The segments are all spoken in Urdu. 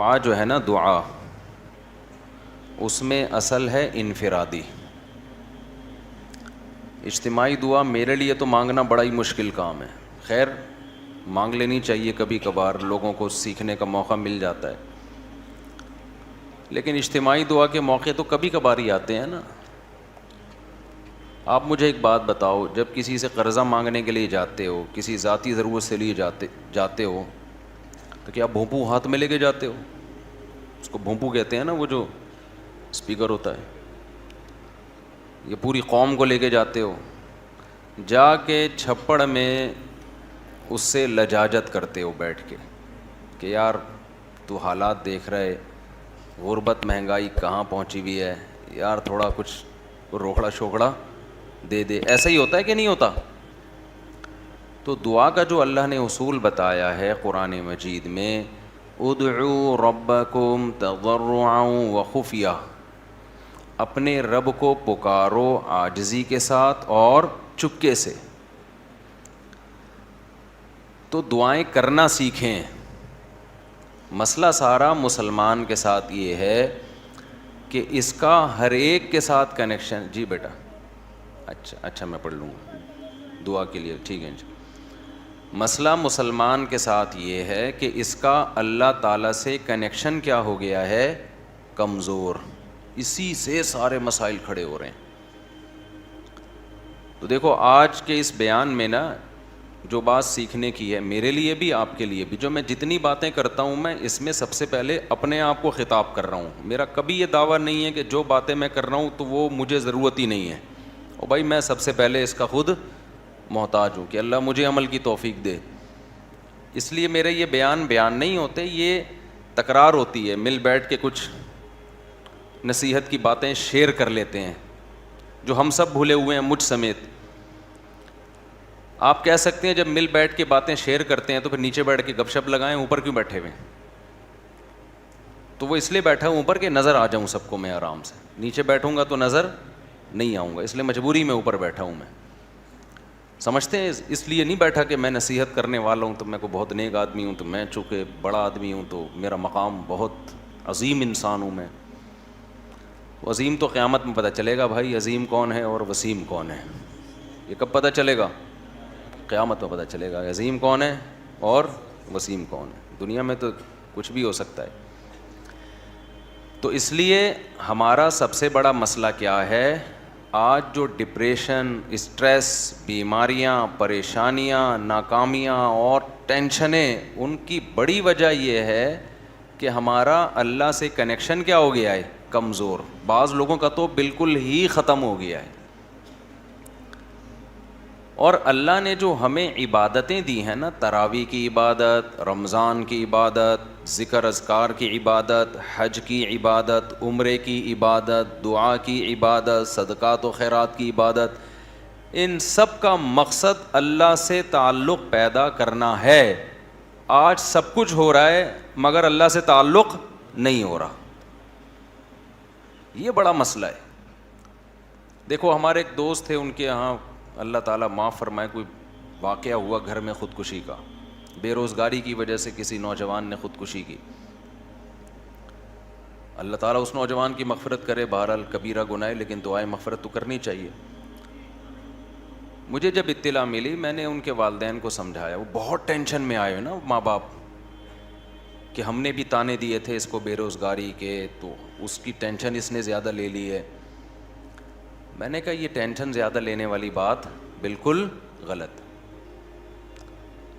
دعا جو ہے نا دعا، اس میں اصل ہے انفرادی. اجتماعی دعا میرے لیے تو مانگنا بڑا ہی مشکل کام ہے. خیر مانگ لینی چاہیے کبھی کبھار، لوگوں کو سیکھنے کا موقع مل جاتا ہے. لیکن اجتماعی دعا کے موقع تو کبھی کبھار ہی آتے ہیں نا. آپ مجھے ایک بات بتاؤ، جب کسی سے قرضہ مانگنے کے لیے جاتے ہو، کسی ذاتی ضرورت سے لیے جاتے ہو، تو کیا بھونپو ہاتھ میں لے کے جاتے ہو؟ اس کو بھونپو کہتے ہیں نا، وہ جو اسپیکر ہوتا ہے. یہ پوری قوم کو لے کے جاتے ہو، جا کے چھپڑ میں اس سے لجاجت کرتے ہو بیٹھ کے کہ یار تو حالات دیکھ رہے، غربت مہنگائی کہاں پہنچی ہوئی ہے، یار تھوڑا کچھ روکڑا شوکڑا دے دے. ایسا ہی ہوتا ہے کہ نہیں ہوتا؟ تو دعا کا جو اللہ نے اصول بتایا ہے قرآن مجید میں، ادعوا ربکم تضرعا وخفیہ، اپنے رب کو پکارو عاجزی کے ساتھ اور چپکے سے. تو دعائیں کرنا سیکھیں. مسئلہ سارا مسلمان کے ساتھ یہ ہے کہ اس کا ہر ایک کے ساتھ کنیکشن. جی بیٹا اچھا میں پڑھ لوں گا دعا کے لیے، ٹھیک ہے. مسئلہ مسلمان کے ساتھ یہ ہے کہ اس کا اللہ تعالیٰ سے کنیکشن کیا ہو گیا ہے؟ کمزور. اسی سے سارے مسائل کھڑے ہو رہے ہیں. تو دیکھو آج کے اس بیان میں نا جو بات سیکھنے کی ہے میرے لیے بھی آپ کے لیے بھی، جو میں جتنی باتیں کرتا ہوں میں اس میں سب سے پہلے اپنے آپ کو خطاب کر رہا ہوں. میرا کبھی یہ دعویٰ نہیں ہے کہ جو باتیں میں کر رہا ہوں تو وہ مجھے ضرورت ہی نہیں ہے. اور بھائی میں سب سے پہلے اس کا خود محتاج ہوں کہ اللہ مجھے عمل کی توفیق دے. اس لیے میرے یہ بیان نہیں ہوتے، یہ تکرار ہوتی ہے. مل بیٹھ کے کچھ نصیحت کی باتیں شیئر کر لیتے ہیں جو ہم سب بھولے ہوئے ہیں مجھ سمیت. آپ کہہ سکتے ہیں جب مل بیٹھ کے باتیں شیئر کرتے ہیں تو پھر نیچے بیٹھ کے گپ شپ لگائیں، اوپر کیوں بیٹھے ہوئے؟ تو وہ اس لیے بیٹھا ہوں اوپر کہ نظر آ جاؤں سب کو میں آرام سے. نیچے بیٹھوں گا تو نظر نہیں آؤں گا، اس لیے مجبوری میں اوپر بیٹھا ہوں. میں سمجھتے ہیں اس لیے نہیں بیٹھا کہ میں نصیحت کرنے والا ہوں تو میں کو بہت نیک آدمی ہوں، تو میں چونکہ بڑا آدمی ہوں تو میرا مقام بہت عظیم انسان ہوں. میں عظیم تو قیامت میں پتہ چلے گا بھائی، عظیم کون ہے اور وسیم کون ہے. یہ کب پتہ چلے گا؟ قیامت میں پتہ چلے گا عظیم کون ہے اور وسیم کون ہے. دنیا میں تو کچھ بھی ہو سکتا ہے. تو اس لیے ہمارا سب سے بڑا مسئلہ کیا ہے؟ آج جو ڈپریشن، اسٹریس، بیماریاں، پریشانیاں، ناکامیاں اور ٹینشنیں، ان کی بڑی وجہ یہ ہے کہ ہمارا اللہ سے کنیکشن کیا ہو گیا ہے؟ کمزور. بعض لوگوں کا تو بالکل ہی ختم ہو گیا ہے. اور اللہ نے جو ہمیں عبادتیں دی ہیں نا، تراویح کی عبادت، رمضان کی عبادت، ذکر اذکار کی عبادت، حج کی عبادت، عمرے کی عبادت، دعا کی عبادت، صدقات و خیرات کی عبادت، ان سب کا مقصد اللہ سے تعلق پیدا کرنا ہے. آج سب کچھ ہو رہا ہے مگر اللہ سے تعلق نہیں ہو رہا. یہ بڑا مسئلہ ہے. دیکھو ہمارے ایک دوست تھے، ان کے یہاں اللہ تعالیٰ معاف فرمائے کوئی واقعہ ہوا گھر میں خودکشی کا. بے روزگاری کی وجہ سے کسی نوجوان نے خودکشی کی. اللہ تعالیٰ اس نوجوان کی مغفرت کرے. بہرحال کبیرہ گناہ ہے لیکن دعائے مغفرت تو کرنی چاہیے. مجھے جب اطلاع ملی میں نے ان کے والدین کو سمجھایا. وہ بہت ٹینشن میں آئے نا ماں باپ کہ ہم نے بھی تانے دیے تھے اس کو بے روزگاری کے، تو اس کی ٹینشن اس نے زیادہ لے لی ہے. میں نے کہا یہ ٹینشن زیادہ لینے والی بات بالکل غلط.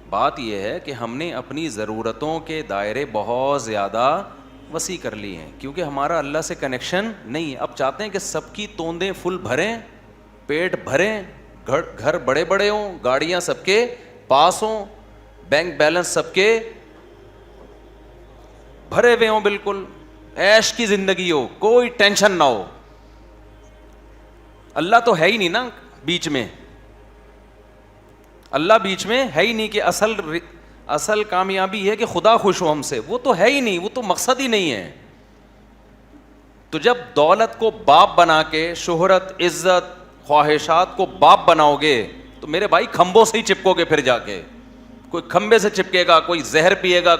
بات یہ ہے کہ ہم نے اپنی ضرورتوں کے دائرے بہت زیادہ وسیع کر لی ہیں کیونکہ ہمارا اللہ سے کنیکشن نہیں ہے. اب چاہتے ہیں کہ سب کی توندیں فل بھریں، پیٹ بھریں، گھر بڑے بڑے ہوں، گاڑیاں سب کے پاس ہوں، بینک بیلنس سب کے بھرے ہوئے ہوں، بالکل عیش کی زندگی ہو، کوئی ٹینشن نہ ہو. اللہ تو ہے ہی نہیں نا بیچ میں. اللہ بیچ میں ہے ہی نہیں کہ اصل کامیابی ہے کہ خدا خوش ہو ہم سے. وہ تو ہے ہی نہیں، وہ تو مقصد ہی نہیں ہے. تو جب دولت کو باپ بنا کے، شہرت، عزت، خواہشات کو باپ بناؤ گے تو میرے بھائی کھمبوں سے ہی چپکو گے. پھر جا کے کوئی کھمبے سے چپکے گا، کوئی زہر پیے گا،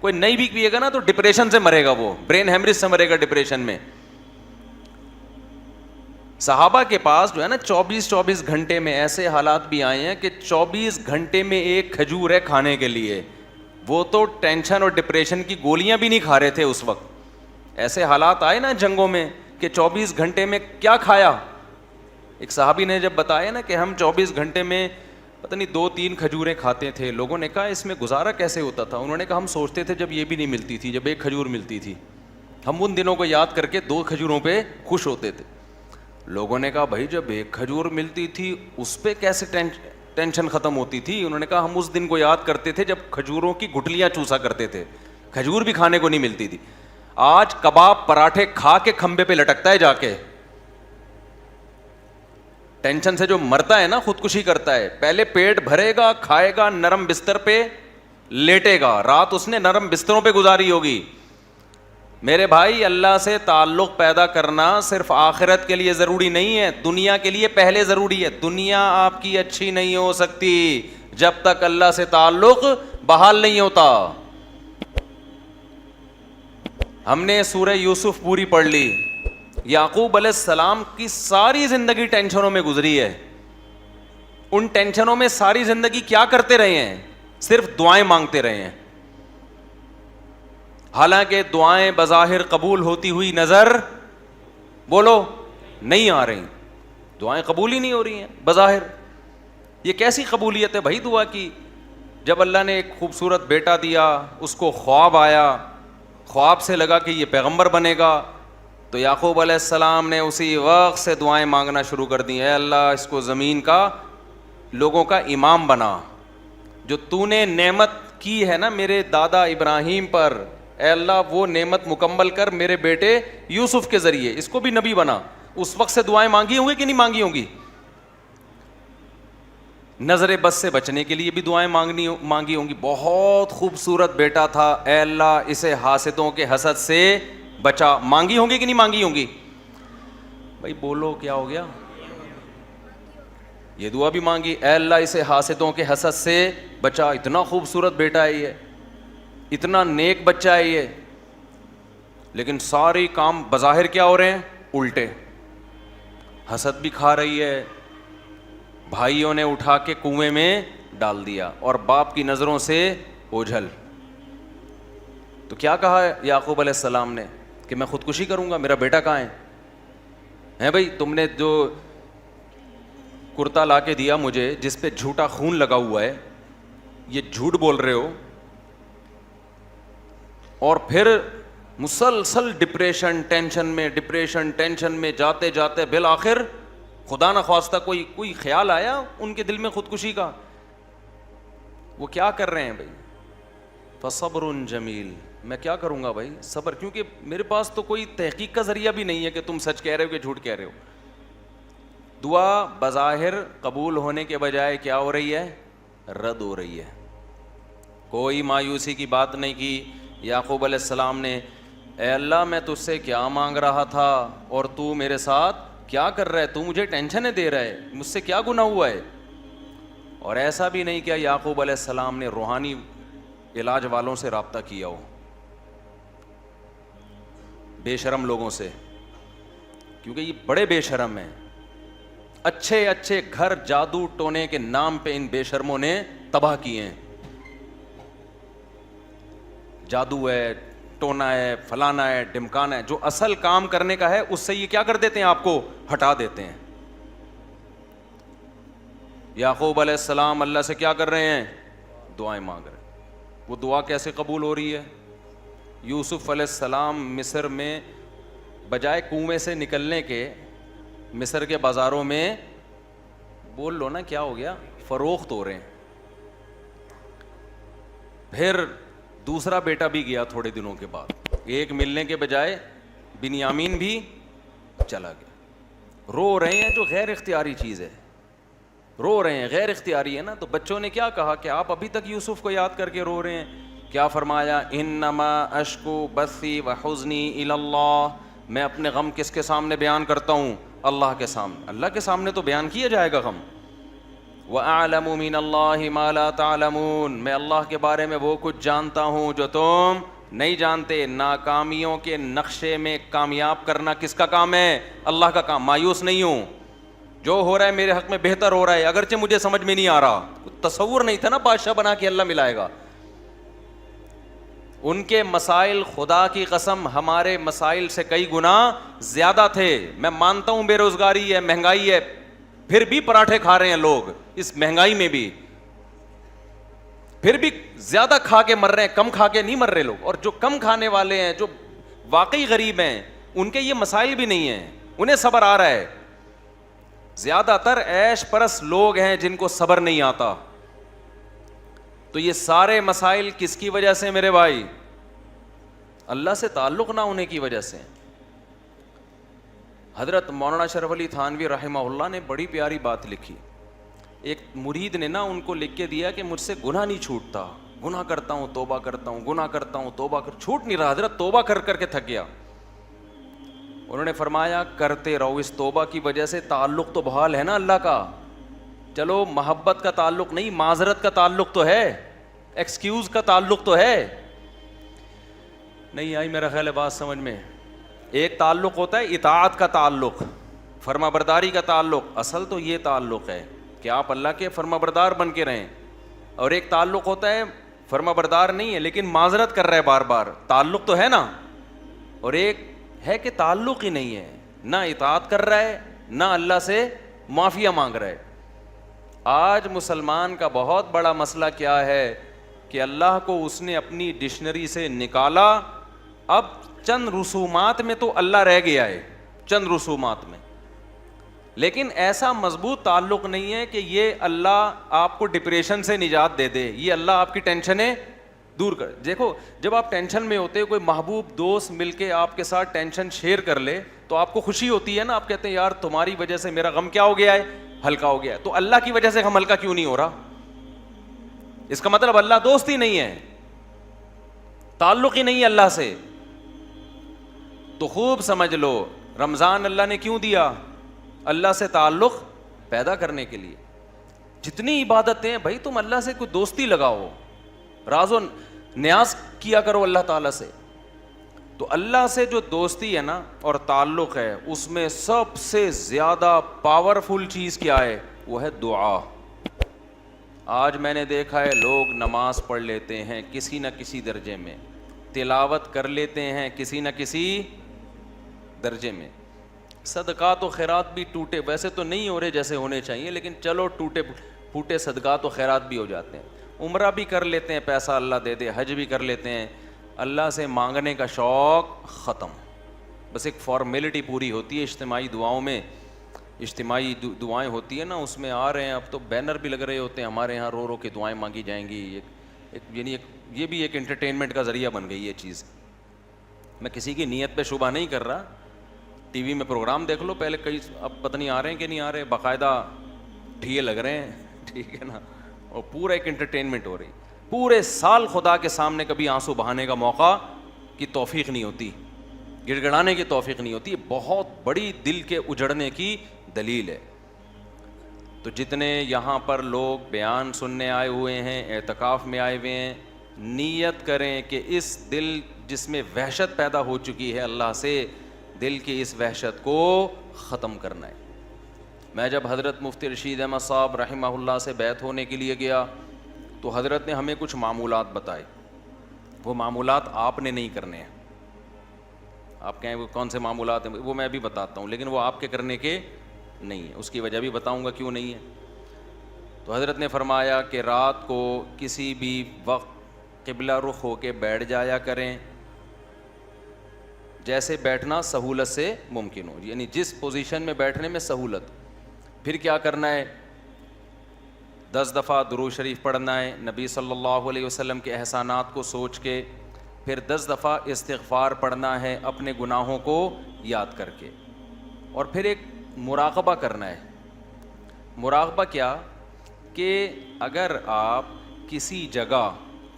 کوئی نہیں بھی پیے گا نا تو ڈپریشن سے مرے گا, وہ برین ہیمریج سے مرے گا ڈپریشن میں. صحابہ کے پاس جو ہے نا 24 گھنٹے میں ایسے حالات بھی آئے ہیں کہ 24 گھنٹے میں ایک کھجور ہے کھانے کے لیے. وہ تو ٹینشن اور ڈپریشن کی گولیاں بھی نہیں کھا رہے تھے اس وقت. ایسے حالات آئے نا جنگوں میں کہ 24 گھنٹے میں کیا کھایا. ایک صحابی نے جب بتایا نا کہ ہم 24 گھنٹے میں پتہ نہیں 2-3 کھجوریں کھاتے تھے, لوگوں نے کہا اس میں گزارا کیسے ہوتا تھا. انہوں نے کہا ہم سوچتے تھے جب یہ بھی نہیں ملتی تھی, جب ایک کھجور ملتی تھی, ہم ان دنوں کو یاد کر کے 2 کھجوروں پہ خوش ہوتے تھے. لوگوں نے کہا بھائی جب ایک کھجور ملتی تھی اس پہ کیسے ٹینشن ختم ہوتی تھی. انہوں نے کہا ہم اس دن کو یاد کرتے تھے جب کھجوروں کی گٹلیاں چوسا کرتے تھے, کھجور بھی کھانے کو نہیں ملتی تھی. آج کباب پراٹھے کھا کے کھمبے پہ لٹکتا ہے جا کے. ٹینشن سے جو مرتا ہے نا خودکشی کرتا ہے. پہلے پیٹ بھرے گا, کھائے گا, نرم بستر پہ لیٹے گا, رات اس نے نرم بستروں پہ گزاری ہوگی. میرے بھائی اللہ سے تعلق پیدا کرنا صرف آخرت کے لیے ضروری نہیں ہے, دنیا کے لیے پہلے ضروری ہے. دنیا آپ کی اچھی نہیں ہو سکتی جب تک اللہ سے تعلق بحال نہیں ہوتا. ہم نے سورہ یوسف پوری پڑھ لی. یعقوب علیہ السلام کی ساری زندگی ٹینشنوں میں گزری ہے. ان ٹینشنوں میں ساری زندگی کیا کرتے رہے ہیں؟ صرف دعائیں مانگتے رہے ہیں. حالانکہ دعائیں بظاہر قبول ہوتی ہوئی نظر بولو نہیں آ رہی. دعائیں قبول ہی نہیں ہو رہی ہیں بظاہر. یہ کیسی قبولیت ہے بھائی دعا کی؟ جب اللہ نے ایک خوبصورت بیٹا دیا, اس کو خواب آیا, خواب سے لگا کہ یہ پیغمبر بنے گا, تو یعقوب علیہ السلام نے اسی وقت سے دعائیں مانگنا شروع کر دی. اے اللہ اس کو زمین کا لوگوں کا امام بنا. جو تو نے نعمت کی ہے نا میرے دادا ابراہیم پر, اے اللہ وہ نعمت مکمل کر میرے بیٹے یوسف کے ذریعے, اس کو بھی نبی بنا. اس وقت سے دعائیں مانگی ہوں گی کہ نہیں مانگی ہوں گی؟ نظر بد سے بچنے کے لیے بھی دعائیں مانگی ہوں گی. بہت خوبصورت بیٹا تھا, اے اللہ اسے حاسدوں کے حسد سے بچا. مانگی ہوں گی کہ نہیں مانگی ہوں گی؟ بھائی بولو کیا ہو گیا؟ یہ دعا بھی مانگی, اے اللہ اسے حاسدوں کے حسد سے بچا. اتنا خوبصورت بیٹا ہے یہ, اتنا نیک بچہ ہے یہ, لیکن سارے کام بظاہر کیا ہو رہے ہیں؟ الٹے. حسد بھی کھا رہی ہے, بھائیوں نے اٹھا کے کنویں میں ڈال دیا, اور باپ کی نظروں سے اوجھل. تو کیا کہا ہے یعقوب علیہ السلام نے کہ میں خودکشی کروں گا؟ میرا بیٹا کہاں ہے بھائی؟ تم نے جو کرتا لا کے دیا مجھے جس پہ جھوٹا خون لگا ہوا ہے, یہ جھوٹ بول رہے ہو, اور پھر مسلسل ڈپریشن ٹینشن میں جاتے جاتے بالآخر خدا نخواستہ کوئی خیال آیا ان کے دل میں خودکشی کا. وہ کیا کر رہے ہیں بھائی؟ فصبر جمیل. میں کیا کروں گا بھائی؟ صبر, کیونکہ میرے پاس تو کوئی تحقیق کا ذریعہ بھی نہیں ہے کہ تم سچ کہہ رہے ہو کہ جھوٹ کہہ رہے ہو. دعا بظاہر قبول ہونے کے بجائے کیا ہو رہی ہے؟ رد ہو رہی ہے. کوئی مایوسی کی بات نہیں کی. یعقوب علیہ السلام نے, اے اللہ میں تجھ سے کیا مانگ رہا تھا اور تو میرے ساتھ کیا کر رہا ہے؟ تو مجھے ٹینشنیں دے رہا ہے, مجھ سے کیا گناہ ہوا ہے؟ اور ایسا بھی نہیں کیا یعقوب علیہ السلام نے روحانی علاج والوں سے رابطہ کیا ہو, بے شرم لوگوں سے, کیونکہ یہ بڑے بے شرم ہیں. اچھے اچھے گھر جادو ٹونے کے نام پہ ان بے شرموں نے تباہ کیے ہیں. جادو ہے, ٹونا ہے, فلانا ہے, ڈمکانا ہے, جو اصل کام کرنے کا ہے اس سے یہ کیا کر دیتے ہیں؟ آپ کو ہٹا دیتے ہیں. یعقوب علیہ السلام اللہ سے کیا کر رہے ہیں؟ دعائیں مانگ رہے ہیں. وہ دعا کیسے قبول ہو رہی ہے؟ یوسف علیہ السلام مصر میں بجائے کنویں سے نکلنے کے مصر کے بازاروں میں, بول لو نا کیا ہو گیا, فروخت ہو رہے ہیں. پھر دوسرا بیٹا بھی گیا تھوڑے دنوں کے بعد, ایک ملنے کے بجائے بنیامین بھی چلا گیا. رو رہے ہیں, جو غیر اختیاری چیز ہے, رو رہے ہیں, غیر اختیاری ہے نا. تو بچوں نے کیا کہا کہ آپ ابھی تک یوسف کو یاد کر کے رو رہے ہیں. کیا فرمایا؟ انما اشکو بثی وحزنی الی اللہ. میں اپنے غم کس کے سامنے بیان کرتا ہوں؟ اللہ کے سامنے. اللہ کے سامنے تو بیان کیا جائے گا غم. وَأَعْلَمُ مِنَ اللَّهِ مَا لَا تَعْلَمُونَ، میں اللہ کے بارے میں وہ کچھ جانتا ہوں جو تم نہیں جانتے۔ ناکامیوں کے نقشے میں کامیاب کرنا کس کا کام ہے؟ اللہ کا کام۔ مایوس نہیں ہوں، جو ہو رہا ہے میرے حق میں بہتر ہو رہا ہے، اگرچہ مجھے سمجھ میں نہیں آ رہا۔ تصور نہیں تھا نا بادشاہ بنا کے اللہ ملائے گا۔ ان کے مسائل خدا کی قسم ہمارے مسائل سے کئی گنا زیادہ تھے۔ میں مانتا ہوں بے روزگاری ہے، مہنگائی ہے، پھر بھی پراٹھے کھا رہے ہیں لوگ اس مہنگائی میں بھی، پھر بھی زیادہ کھا کے مر رہے ہیں، کم کھا کے نہیں مر رہے لوگ۔ اور جو کم کھانے والے ہیں، جو واقعی غریب ہیں، ان کے یہ مسائل بھی نہیں ہیں، انہیں صبر آ رہا ہے۔ زیادہ تر عیش پرست لوگ ہیں جن کو صبر نہیں آتا۔ تو یہ سارے مسائل کس کی وجہ سے میرے بھائی؟ اللہ سے تعلق نہ ہونے کی وجہ سے۔ حضرت مولانا شرف علی تھانوی رحمہ اللہ نے بڑی پیاری بات لکھی۔ ایک مرید نے نا ان کو لکھ کے دیا کہ مجھ سے گناہ نہیں چھوٹتا، گناہ کرتا ہوں توبہ کرتا ہوں، گناہ کرتا ہوں توبہ چھوٹ نہیں رہا، حضرت توبہ کر کر کے تھک گیا۔ انہوں نے فرمایا کرتے رہو، اس توبہ کی وجہ سے تعلق تو بحال ہے نا اللہ کا۔ چلو محبت کا تعلق نہیں، معذرت کا تعلق تو ہے، ایکسکیوز کا تعلق تو ہے۔ نہیں آئی میرا خیال ہے بات سمجھ میں۔ ایک تعلق ہوتا ہے اطاعت کا تعلق، فرما برداری کا تعلق، اصل تو یہ تعلق ہے کہ آپ اللہ کے فرما بردار بن کے رہیں۔ اور ایک تعلق ہوتا ہے فرما بردار نہیں ہے لیکن معذرت کر رہا ہے بار بار، تعلق تو ہے نا۔ اور ایک ہے کہ تعلق ہی نہیں ہے، نہ اطاعت کر رہا ہے نہ اللہ سے معافیہ مانگ رہا ہے۔ آج مسلمان کا بہت بڑا مسئلہ کیا ہے کہ اللہ کو اس نے اپنی ڈکشنری سے نکالا، اب چند رسومات میں تو اللہ رہ گیا ہے، چند رسومات میں، لیکن ایسا مضبوط تعلق نہیں ہے کہ یہ اللہ آپ کو ڈپریشن سے نجات دے دے، یہ اللہ آپ کی ٹینشنیں دور کر۔ دیکھو جب آپ ٹینشن میں ہوتے، کوئی محبوب دوست مل کے آپ کے ساتھ ٹینشن شیئر کر لے تو آپ کو خوشی ہوتی ہے نا، آپ کہتے ہیں یار تمہاری وجہ سے میرا غم کیا ہو گیا ہے؟ ہلکا ہو گیا ہے۔ تو اللہ کی وجہ سے غم ہلکا کیوں نہیں ہو رہا؟ اس کا مطلب اللہ دوست ہی نہیں ہے، تعلق ہی نہیں ہے اللہ سے۔ تو خوب سمجھ لو رمضان اللہ نے کیوں دیا؟ اللہ سے تعلق پیدا کرنے کے لیے۔ جتنی عبادتیں بھائی تم اللہ سے کوئی دوستی لگاؤ، راز و نیاز کیا کرو اللہ تعالیٰ سے۔ تو اللہ سے جو دوستی ہے نا اور تعلق ہے، اس میں سب سے زیادہ پاورفل چیز کیا ہے؟ وہ ہے دعا۔ آج میں نے دیکھا ہے لوگ نماز پڑھ لیتے ہیں کسی نہ کسی درجے میں، تلاوت کر لیتے ہیں کسی نہ کسی درجے میں، صدقات و خیرات بھی ٹوٹے ویسے تو نہیں ہو رہے جیسے ہونے چاہیے، لیکن چلو ٹوٹے پھوٹے صدقات و خیرات بھی ہو جاتے ہیں، عمرہ بھی کر لیتے ہیں پیسہ اللہ دے دے، حج بھی کر لیتے ہیں، اللہ سے مانگنے کا شوق ختم، بس ایک فارمیلٹی پوری ہوتی ہے اجتماعی دعاؤں میں، اجتماعی دعائیں ہوتی ہیں نا اس میں آ رہے ہیں، اب تو بینر بھی لگ رہے ہوتے ہیں ہمارے یہاں، رو رو کے دعائیں مانگی جائیں گی، یعنی یہ بھی ایک انٹرٹینمنٹ کا ذریعہ بن گئی یہ چیز۔ میں کسی کی نیت پہ شبہ نہیں کر رہا، ٹی وی میں پروگرام دیکھ لو پہلے، کئی اب پتہ نہیں آ رہے ہیں کہ نہیں آ رہے، باقاعدہ ٹھیے لگ رہے ہیں، ٹھیک ہے نا، اور پورا ایک انٹرٹینمنٹ ہو رہی۔ پورے سال خدا کے سامنے کبھی آنسو بہانے کا موقع کی توفیق نہیں ہوتی، گڑ گڑانے کی توفیق نہیں ہوتی، بہت بڑی دل کے اجڑنے کی دلیل ہے۔ تو جتنے یہاں پر لوگ بیان سننے آئے ہوئے ہیں، اعتکاف میں آئے ہوئے ہیں، نیت کریں کہ اس دل جس میں وحشت پیدا ہو چکی ہے اللہ سے، دل کی اس وحشت کو ختم کرنا ہے۔ میں جب حضرت مفتی رشید احمد صاحب رحمہ اللہ سے بیعت ہونے کے لیے گیا تو حضرت نے ہمیں کچھ معمولات بتائے، وہ معمولات آپ نے نہیں کرنے ہیں، آپ کہیں وہ کون سے معمولات ہیں، وہ میں بھی بتاتا ہوں، لیکن وہ آپ کے کرنے کے نہیں ہیں، اس کی وجہ بھی بتاؤں گا کیوں نہیں ہے۔ تو حضرت نے فرمایا کہ رات کو کسی بھی وقت قبلہ رخ ہو کے بیٹھ جایا کریں، جیسے بیٹھنا سہولت سے ممکن ہو، یعنی جس پوزیشن میں بیٹھنے میں سہولت۔ پھر کیا کرنا ہے؟ 10 دفعہ درود شریف پڑھنا ہے نبی صلی اللہ علیہ وسلم کے احسانات کو سوچ کے، پھر 10 دفعہ استغفار پڑھنا ہے اپنے گناہوں کو یاد کر کے، اور پھر ایک مراقبہ کرنا ہے۔ مراقبہ کیا؟ کہ اگر آپ کسی جگہ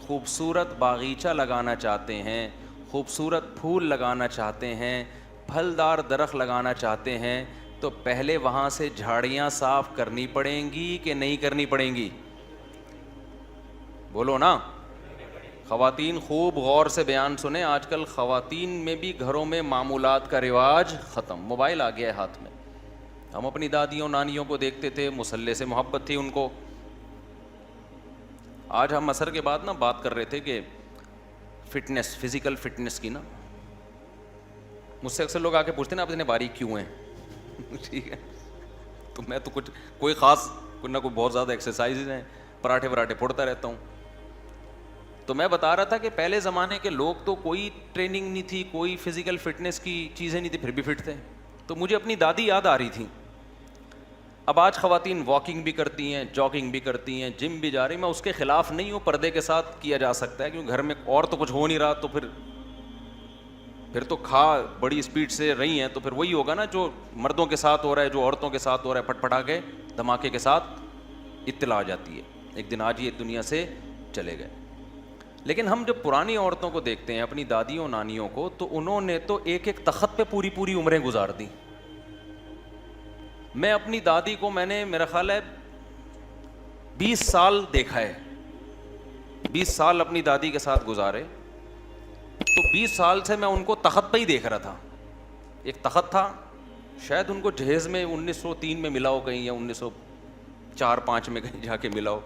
خوبصورت باغیچہ لگانا چاہتے ہیں، خوبصورت پھول لگانا چاہتے ہیں، پھلدار درخت لگانا چاہتے ہیں، تو پہلے وہاں سے جھاڑیاں صاف کرنی پڑیں گی کہ نہیں کرنی پڑیں گی؟ بولو نا. خواتین خوب غور سے بیان سنیں. آج کل خواتین میں بھی گھروں میں معمولات کا رواج ختم. موبائل آ گیا ہے ہاتھ میں. ہم اپنی دادیوں نانیوں کو دیکھتے تھے, مصلے سے محبت تھی ان کو. آج ہم عصر کے بعد نا بات کر رہے تھے کہ فٹنس, فزیکل فٹنس کی نا. مجھ سے اکثر لوگ آ کے پوچھتے ہیں نا آپ اتنے باریک کیوں ہیں؟ ٹھیک ہے, تو میں تو کچھ کوئی خاص کوئی نہ کوئی بہت زیادہ ایکسرسائز ہیں, پراٹھے وراٹھے پھوڑتا رہتا ہوں. تو میں بتا رہا تھا کہ پہلے زمانے کے لوگ تو کوئی ٹریننگ نہیں تھی, کوئی فزیکل فٹنس کی چیزیں نہیں تھی, پھر بھی فٹ تھے. تو مجھے اپنی دادی یاد آ رہی تھی. اب آج خواتین واکنگ بھی کرتی ہیں, جاگنگ بھی کرتی ہیں, جم بھی جا رہی. میں اس کے خلاف نہیں ہوں, پردے کے ساتھ کیا جا سکتا ہے, کیونکہ گھر میں اور تو کچھ ہو نہیں رہا, تو پھر تو کھا بڑی اسپیڈ سے رہی ہیں, تو پھر وہی ہوگا نا جو مردوں کے ساتھ ہو رہا ہے, جو عورتوں کے ساتھ ہو رہا ہے, پھٹ پٹا کے دھماکے کے ساتھ اطلاع آ جاتی ہے. ایک دن آج یہ دنیا سے چلے گئے. لیکن ہم جب پرانی عورتوں کو دیکھتے ہیں, اپنی دادیوں نانیوں کو, تو انہوں نے تو ایک ایک تخت پہ پوری پوری عمریں گزار دی. میں اپنی دادی کو میں نے میرا خیال ہے 20 سال دیکھا ہے, 20 سال اپنی دادی کے ساتھ گزارے. تو 20 سال سے میں ان کو تخت پہ ہی دیکھ رہا تھا. ایک تخت تھا, شاید ان کو جہیز میں 1903 میں ملا ہو کہیں, یا 1904-05 میں کہیں جا کے ملا ہو.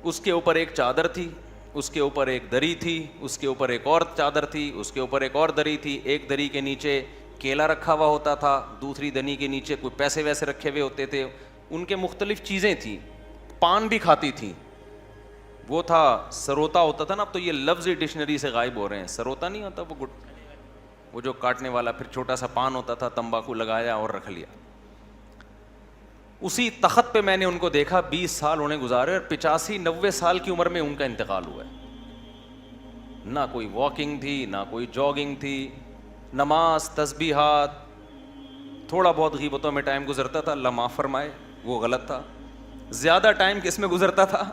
اس کے اوپر ایک چادر تھی, اس کے اوپر ایک دری تھی, اس کے اوپر ایک اور چادر تھی, اس کے اوپر ایک اور دری تھی. ایک دری کے نیچے کیلا رکھا ہوا ہوتا تھا, دوسری دری کے نیچے کوئی پیسے ویسے رکھے ہوئے ہوتے تھے. ان کے مختلف چیزیں تھیں. پان بھی کھاتی تھیں. وہ تھا سروتا ہوتا تھا نا, اب تو یہ لفظ ڈکشنری سے غائب ہو رہے ہیں. سروتا نہیں ہوتا وہ جو کاٹنے والا, پھر چھوٹا سا پان ہوتا تھا, تمباکو لگایا اور رکھ لیا. اسی تخت پہ میں نے ان کو دیکھا, 20 سال انہیں گزارے, اور 85-90 سال کی عمر میں ان کا انتقال ہوا ہے. نہ کوئی واکنگ تھی, نہ کوئی جاگنگ تھی, نماز, تسبیحات, تھوڑا بہت غیبتوں میں ٹائم گزرتا تھا, اللہ معاف فرمائے وہ غلط تھا. زیادہ ٹائم کس میں گزرتا تھا؟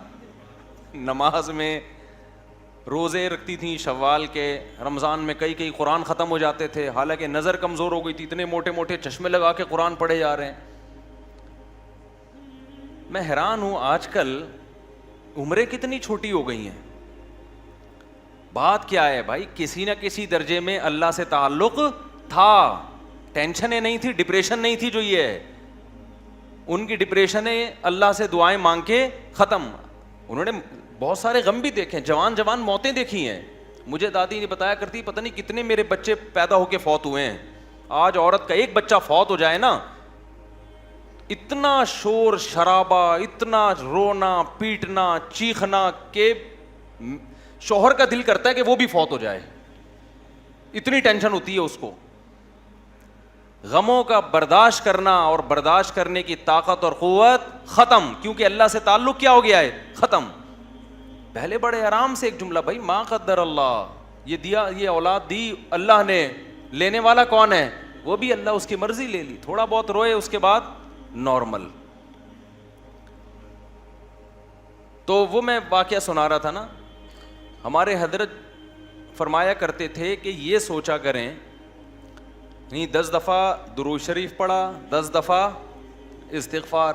نماز میں. روزے رکھتی تھیں شوال کے, رمضان میں کئی قرآن ختم ہو جاتے تھے, حالانکہ نظر کمزور ہو گئی تھی, اتنے موٹے موٹے چشمے لگا کے قرآن پڑھے جا رہے ہیں. میں حیران ہوں, آج کل عمریں کتنی چھوٹی ہو گئی ہیں. بات کیا ہے بھائی؟ کسی نہ کسی درجے میں اللہ سے تعلق تھا, ٹینشنیں نہیں تھی, ڈپریشن نہیں تھی جو یہ ہے. ان کی ڈپریشنیں اللہ سے دعائیں مانگ کے ختم. انہوں نے بہت سارے غم بھی دیکھے, جوان موتیں دیکھی ہیں. مجھے دادی نے بتایا کرتی, پتہ نہیں کتنے میرے بچے پیدا ہو کے فوت ہوئے ہیں. آج عورت کا ایک بچہ فوت ہو جائے نا, اتنا شور شرابہ, اتنا رونا پیٹنا چیخنا کہ شوہر کا دل کرتا ہے کہ وہ بھی فوت ہو جائے, اتنی ٹینشن ہوتی ہے اس کو. غموں کا برداشت کرنا اور برداشت کرنے کی طاقت اور قوت ختم, کیونکہ اللہ سے تعلق کیا ہو گیا ہے؟ ختم. پہلے بڑے آرام سے ایک جملہ, بھائی ما قدر اللہ, یہ دیا, یہ اولاد دی اللہ نے, لینے والا کون ہے؟ وہ بھی اللہ, اس کی مرضی لے لی. تھوڑا بہت روئے, اس کے بعد نارمل. تو وہ میں واقعہ سنا رہا تھا نا, ہمارے حضرت فرمایا کرتے تھے کہ یہ سوچا کریں, نہیں 10 دفعہ درود شریف پڑھا, 10 دفعہ استغفار,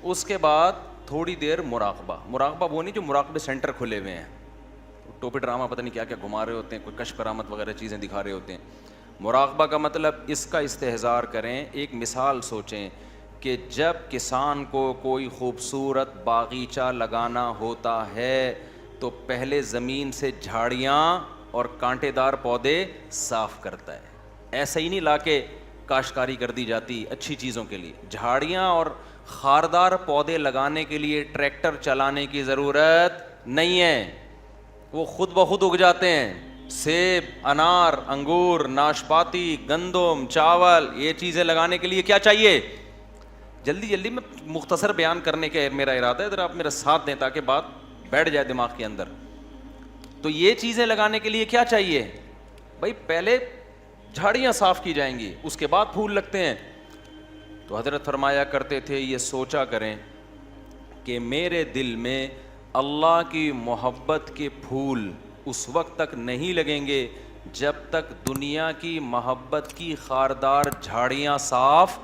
اس کے بعد تھوڑی دیر مراقبہ. مراقبہ وہ نہیں جو مراقبے سینٹر کھلے ہوئے ہیں, ٹوپی ڈرامہ پتہ نہیں کیا کیا گھما رہے ہوتے ہیں, کوئی کشف کرامت وغیرہ چیزیں دکھا رہے ہوتے ہیں. مراقبہ کا مطلب اس کا استحضار کریں. ایک مثال سوچیں کہ جب کسان کو کوئی خوبصورت باغیچہ لگانا ہوتا ہے تو پہلے زمین سے جھاڑیاں اور کانٹے دار پودے صاف کرتا ہے. ایسا ہی نہیں لا کے کاشتکاری کر دی جاتی اچھی چیزوں کے لیے. جھاڑیاں اور خاردار پودے لگانے کے لیے ٹریکٹر چلانے کی ضرورت نہیں ہے, وہ خود بخود اگ جاتے ہیں. سیب, انار, انگور, ناشپاتی, گندم, چاول, یہ چیزیں لگانے کے لیے کیا چاہیے؟ جلدی میں مختصر بیان کرنے کا میرا ارادہ ہے, ذرا آپ میرا ساتھ دیں تاکہ بات بیٹھ جائے دماغ کے اندر. تو یہ چیزیں لگانے کے لیے کیا چاہیے بھائی؟ پہلے جھاڑیاں صاف کی جائیں گی, اس کے بعد پھول لگتے ہیں. تو حضرت فرمایا کرتے تھے, یہ سوچا کریں کہ میرے دل میں اللہ کی محبت کے پھول اس وقت تک نہیں لگیں گے جب تک دنیا کی محبت کی خاردار جھاڑیاں صاف